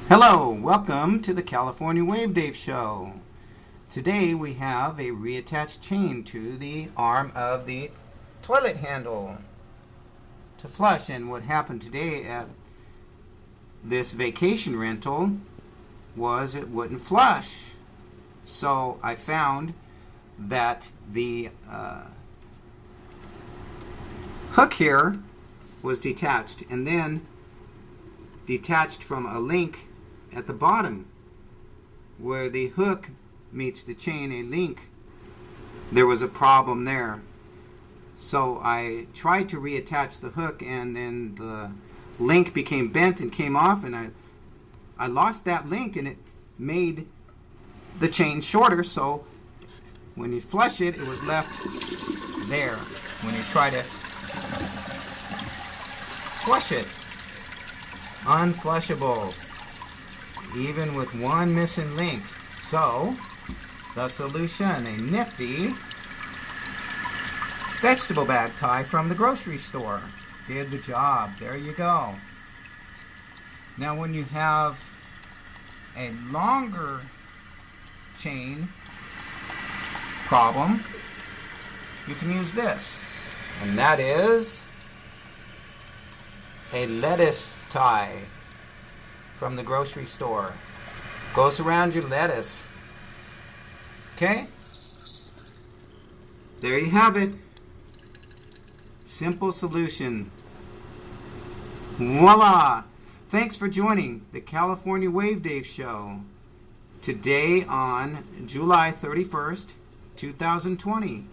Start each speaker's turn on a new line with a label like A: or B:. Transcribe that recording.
A: Hello, welcome to the California Wave Dave Show. Today we have a reattached chain to the arm of the toilet handle to flush. And what happened today at this vacation rental was it wouldn't flush. So I found that the hook here was detached, and then detached from a link at the bottom where the hook meets the chain, a link. There was a problem there. So I tried to reattach the hook, and then the link became bent and came off, and I lost that link, and it made the chain shorter. So when you flush it, it was left there. When you try to flush it, unflushable, even with one missing link. So the solution, a nifty vegetable bag tie from the grocery store, did the job. There you go. Now when you have a longer chain problem, you can use this, and that is a lettuce tie from the grocery store. Goes around your lettuce. Okay? There you have it. Simple solution. Voila! Thanks for joining the California Wave Dave Show today on July 31st, 2020.